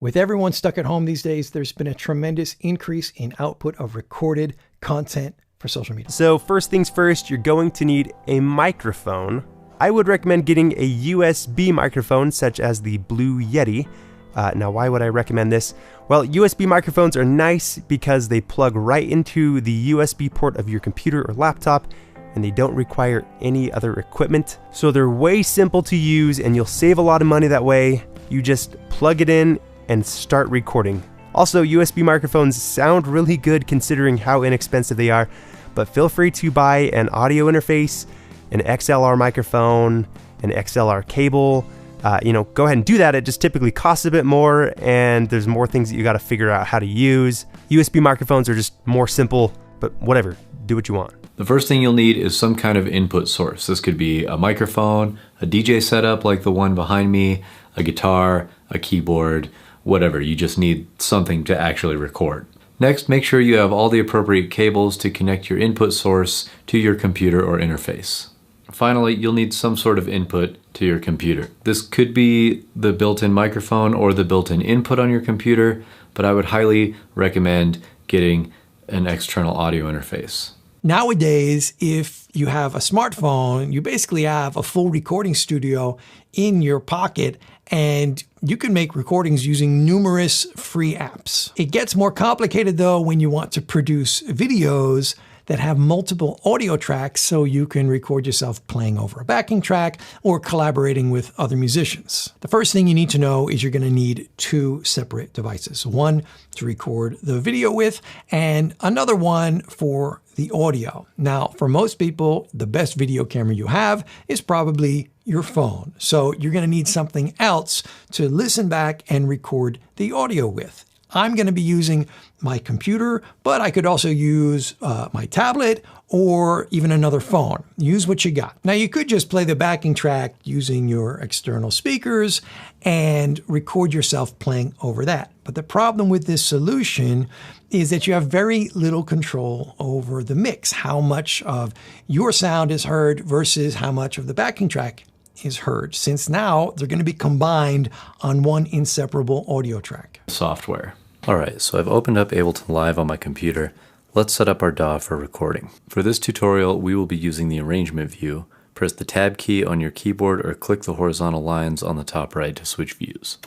With everyone stuck at home these days, there's been a tremendous increase in output of recorded content for social media. So first things first, you're going to need a microphone. I would recommend getting a USB microphone such as the Blue Yeti. Now, why would I recommend this? Well, USB microphones are nice because they plug right into the USB port of your computer or laptop, and they don't require any other equipment. So they're way simple to use, and you'll save a lot of money that way. You just plug it in and start recording. Also, USB microphones sound really good considering how inexpensive they are, but feel free to buy an audio interface, an XLR microphone, an XLR cable. Go ahead and do that. It just typically costs a bit more, and there's more things that you got to figure out how to use. USB microphones are just more simple, but whatever, do what you want. The first thing you'll need is some kind of input source. This could be a microphone, a DJ setup like the one behind me, a guitar, a keyboard, whatever. You just need something to actually record. Next, make sure you have all the appropriate cables to connect your input source to your computer or interface. Finally, you'll need some sort of input to your computer. This could be the built-in microphone or the built-in input on your computer, but I would highly recommend getting an external audio interface. Nowadays, if you have a smartphone, you basically have a full recording studio in your pocket, and you can make recordings using numerous free apps. It gets more complicated though when you want to produce videos that have multiple audio tracks so you can record yourself playing over a backing track or collaborating with other musicians. The first thing you need to know is you're going to need two separate devices. One to record the video with and another one for the audio. Now, for most people, the best video camera you have is probably your phone. So you're going to need something else to listen back and record the audio with. I'm going to be using my computer, but I could also use my tablet or even another phone. Use what you got. Now, you could just play the backing track using your external speakers and record yourself playing over that. But the problem with this solution is that you have very little control over the mix, how much of your sound is heard versus how much of the backing track is heard, since now they're going to be combined on one inseparable audio track. Software. Alright, so I've opened up Ableton Live on my computer. Let's set up our DAW for recording. For this tutorial, we will be using the arrangement view. Press the Tab key on your keyboard or click the horizontal lines on the top right to switch views.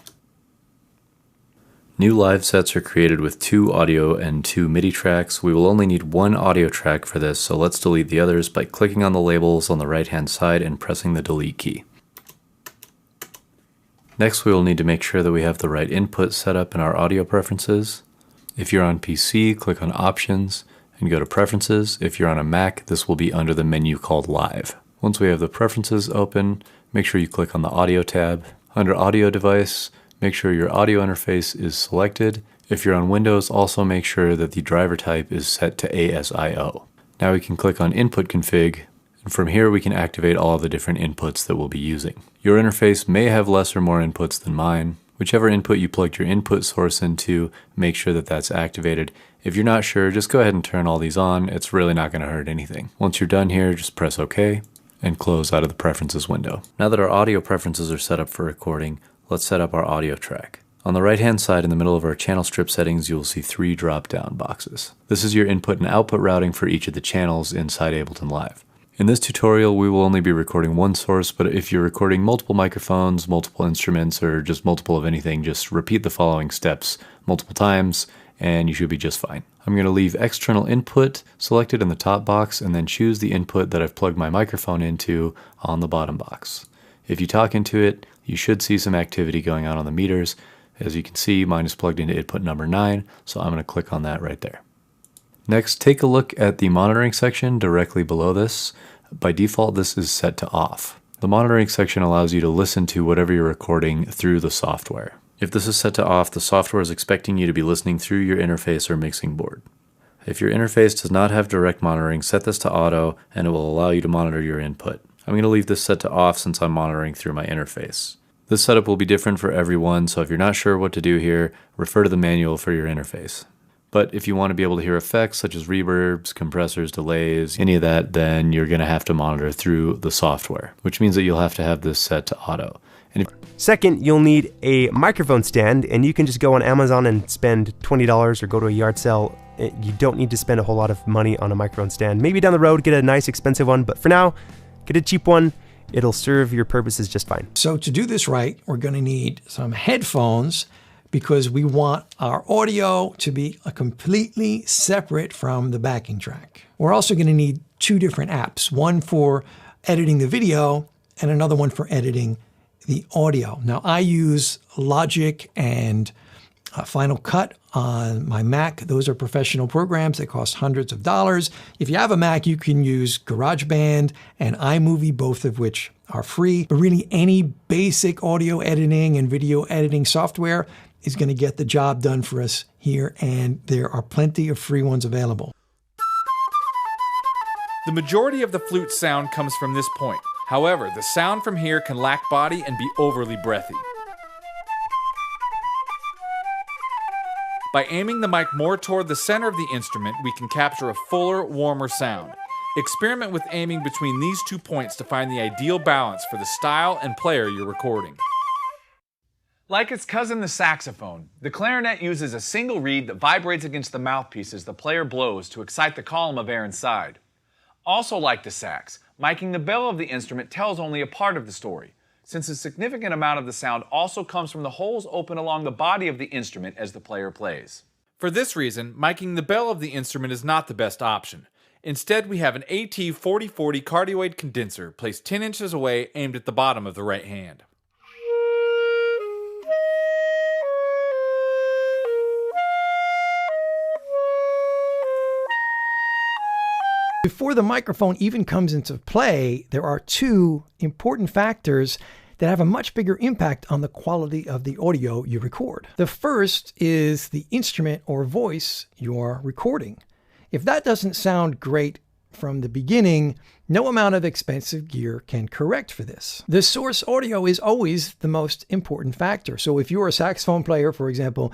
New live sets are created with 2 audio and 2 MIDI tracks. We will only need 1 audio track for this, so let's delete the others by clicking on the labels on the right-hand side and pressing the delete key. Next, we will need to make sure that we have the right input set up in our audio preferences. If you're on PC, click on Options and go to Preferences. If you're on a Mac, this will be under the menu called Live. Once we have the preferences open, make sure you click on the Audio tab. Under Audio Device, make sure your audio interface is selected. If you're on Windows, also make sure that the driver type is set to ASIO. Now we can click on Input Config, and from here we can activate all of the different inputs that we'll be using. Your interface may have less or more inputs than mine. Whichever input you plugged your input source into, make sure that that's activated. If you're not sure, just go ahead and turn all these on. It's really not going to hurt anything. Once you're done here, just press OK and close out of the Preferences window. Now that our audio preferences are set up for recording, let's set up our audio track. On the right-hand side in the middle of our channel strip settings, you will see 3 drop-down boxes. This is your input and output routing for each of the channels inside Ableton Live. In this tutorial, we will only be recording one source, but if you're recording multiple microphones, multiple instruments, or just multiple of anything, just repeat the following steps multiple times, and you should be just fine. I'm going to leave external input selected in the top box, and then choose the input that I've plugged my microphone into on the bottom box. If you talk into it, you should see some activity going on the meters. As you can see, mine is plugged into input number 9, so I'm going to click on that right there. Next, take a look at the monitoring section directly below this. By default, this is set to off. The monitoring section allows you to listen to whatever you're recording through the software. If this is set to off, the software is expecting you to be listening through your interface or mixing board. If your interface does not have direct monitoring, set this to auto and it will allow you to monitor your input. I'm going to leave this set to off since I'm monitoring through my interface. This setup will be different for everyone, so if you're not sure what to do here, refer to the manual for your interface. But if you want to be able to hear effects such as reverbs, compressors, delays, any of that, then you're going to have to monitor through the software, which means that you'll have to have this set to auto. Second, you'll need a microphone stand, and you can just go on Amazon and spend $20 or go to a yard sale. You don't need to spend a whole lot of money on a microphone stand. Maybe down the road, get a nice expensive one, but for now, get a cheap one. It'll serve your purposes just fine. So to do this right, we're going to need some headphones because we want our audio to be completely separate from the backing track. We're also going to need two different apps, one for editing the video and another one for editing the audio. Now, I use Logic and Final Cut on my Mac. Those are professional programs that cost hundreds of dollars. If you have a Mac, you can use GarageBand and iMovie, both of which are free. But really, any basic audio editing and video editing software is going to get the job done for us here, and there are plenty of free ones available. The majority of the flute sound comes from this point. However, the sound from here can lack body and be overly breathy. By aiming the mic more toward the center of the instrument, we can capture a fuller, warmer sound. Experiment with aiming between these 2 points to find the ideal balance for the style and player you're recording. Like its cousin, the saxophone, the clarinet uses a single reed that vibrates against the mouthpiece as the player blows to excite the column of air inside. Also like the sax, miking the bell of the instrument tells only a part of the story, since a significant amount of the sound also comes from the holes open along the body of the instrument as the player plays. For this reason, miking the bell of the instrument is not the best option. Instead, we have an AT4040 cardioid condenser placed 10 inches away, aimed at the bottom of the right hand. Before the microphone even comes into play, there are two important factors that have a much bigger impact on the quality of the audio you record. The first is the instrument or voice you're recording. If that doesn't sound great from the beginning, no amount of expensive gear can correct for this. The source audio is always the most important factor. So if you're a saxophone player, for example,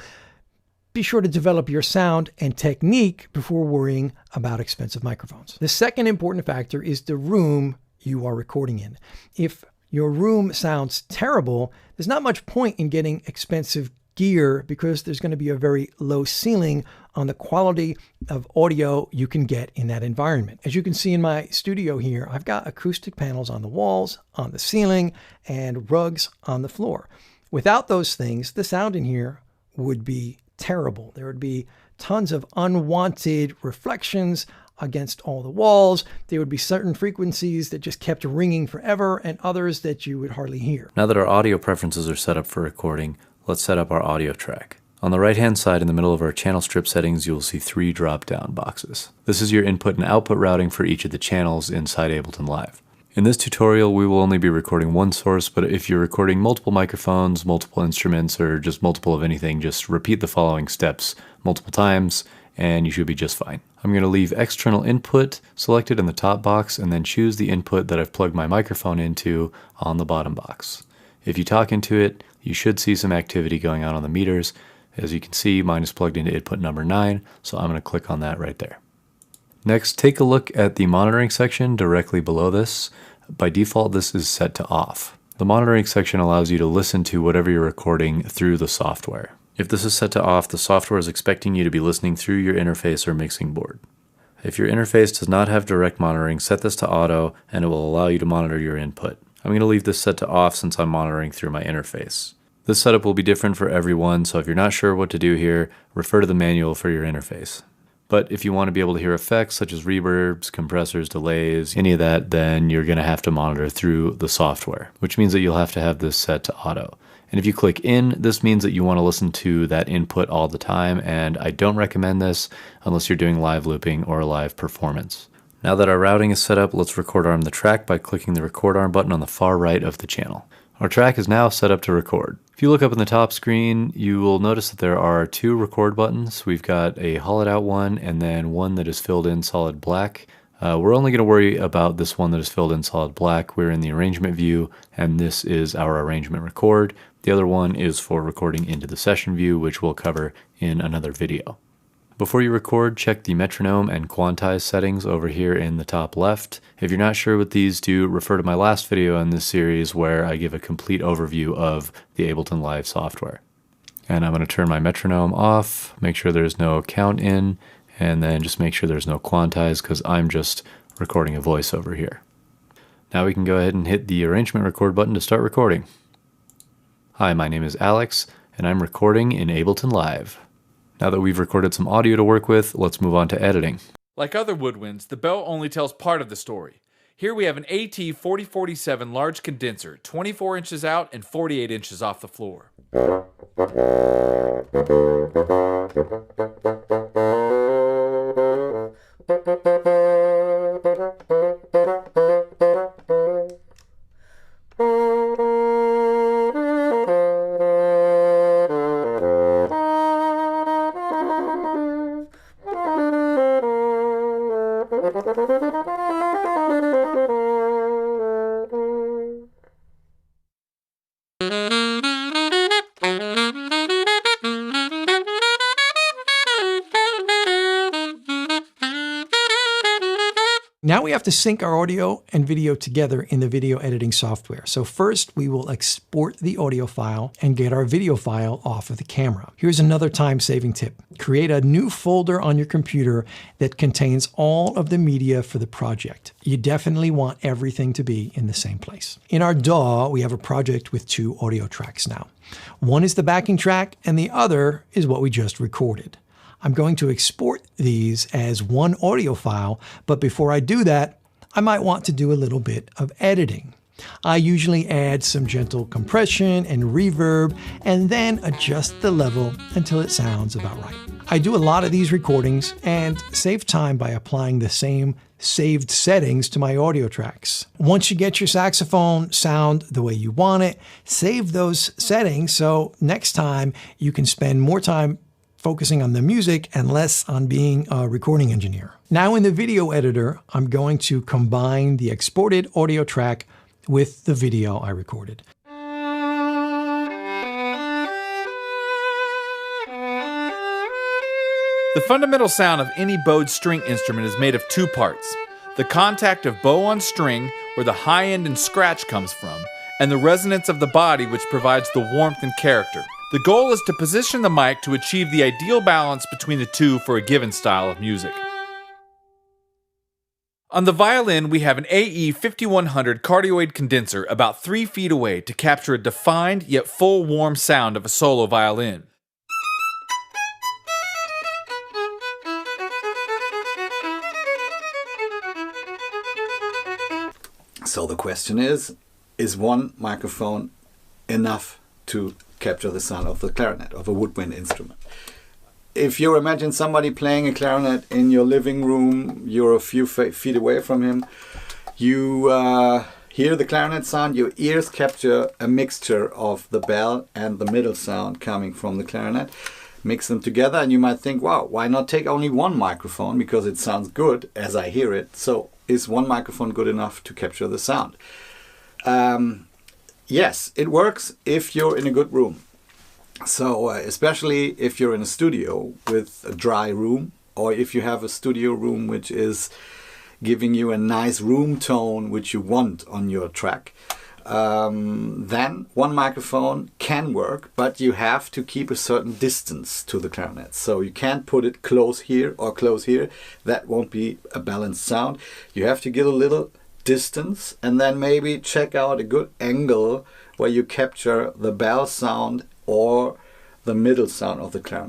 be sure to develop your sound and technique before worrying about expensive microphones. The second important factor is the room you are recording in. If your room sounds terrible, there's not much point in getting expensive gear because there's going to be a very low ceiling on the quality of audio you can get in that environment. As you can see in my studio here, I've got acoustic panels on the walls, on the ceiling, and rugs on the floor. Without those things, the sound in here would be terrible. There would be tons of unwanted reflections against all the walls. There would be certain frequencies that just kept ringing forever and others that you would hardly hear. Now that our audio preferences are set up for recording, let's set up our audio track. On the right-hand side in the middle of our channel strip settings, you will see 3 drop-down boxes. This is your input and output routing for each of the channels inside Ableton Live. In this tutorial, we will only be recording one source, but if you're recording multiple microphones, multiple instruments, or just multiple of anything, just repeat the following steps multiple times, and you should be just fine. I'm going to leave external input selected in the top box, and then choose the input that I've plugged my microphone into on the bottom box. If you talk into it, you should see some activity going on the meters. As you can see, mine is plugged into input number 9, so I'm going to click on that right there. Next, take a look at the monitoring section directly below this. By default, this is set to off. The monitoring section allows you to listen to whatever you're recording through the software. If this is set to off, the software is expecting you to be listening through your interface or mixing board. If your interface does not have direct monitoring, set this to auto and it will allow you to monitor your input. I'm going to leave this set to off since I'm monitoring through my interface. This setup will be different for everyone, so if you're not sure what to do here, refer to the manual for your interface. But if you want to be able to hear effects such as reverbs, compressors, delays, any of that, then you're going to have to monitor through the software, which means that you'll have to have this set to auto. And if you click in, this means that you want to listen to that input all the time, and I don't recommend this unless you're doing live looping or live performance. Now that our routing is set up, let's record arm the track by clicking the record arm button on the far right of the channel. Our track is now set up to record. If you look up in the top screen, you will notice that there are 2 record buttons. We've got a hollowed out one and then one that is filled in solid black. We're only going to worry about this one that is filled in solid black. We're in the arrangement view, and this is our arrangement record. The other one is for recording into the session view, which we'll cover in another video. Before you record, check the metronome and quantize settings over here in the top left. If you're not sure what these do, refer to my last video in this series where I give a complete overview of the Ableton Live software. And I'm going to turn my metronome off, make sure there's no count in, and then just make sure there's no quantize because I'm just recording a voice over here. Now we can go ahead and hit the arrangement record button to start recording. Hi, my name is Alex, and I'm recording in Ableton Live. Now that we've recorded some audio to work with, let's move on to editing. Like other woodwinds, the bell only tells part of the story. Here we have an AT4047 large condenser, 24 inches out and 48 inches off the floor. Now we have to sync our audio and video together in the video editing software. So first we will export the audio file and get our video file off of the camera. Here's another time-saving tip. Create a new folder on your computer that contains all of the media for the project. You definitely want everything to be in the same place. In our DAW, we have a project with 2 audio tracks now. One is the backing track and the other is what we just recorded. I'm going to export these as one audio file, but before I do that, I might want to do a little bit of editing. I usually add some gentle compression and reverb and then adjust the level until it sounds about right. I do a lot of these recordings and save time by applying the same saved settings to my audio tracks. Once you get your saxophone sound the way you want it, save those settings so next time you can spend more time focusing on the music and less on being a recording engineer. Now in the video editor, I'm going to combine the exported audio track with the video I recorded. The fundamental sound of any bowed string instrument is made of 2 parts. The contact of bow on string, where the high end and scratch comes from, and the resonance of the body, which provides the warmth and character. The goal is to position the mic to achieve the ideal balance between the two for a given style of music. On the violin, we have an AE 5100 cardioid condenser about 3 feet away to capture a defined yet full warm sound of a solo violin. So the question is one microphone enough to capture the sound of the clarinet, of a woodwind instrument? If you imagine somebody playing a clarinet in your living room, you're a few feet away from him, you hear the clarinet sound, your ears capture a mixture of the bell and the middle sound coming from the clarinet, mix them together, and you might think, wow, why not take only one microphone, because it sounds good as I hear it. So is one microphone good enough to capture the sound? Yes, it works if you're in a good room. So especially if you're in a studio with a dry room, or if you have a studio room which is giving you a nice room tone which you want on your track, then one microphone can work, but you have to keep a certain distance to the clarinet. So you can't put it close here or close here. That won't be a balanced sound. You have to give a little distance and then maybe check out a good angle where you capture the bell sound or the middle sound of the clarinet.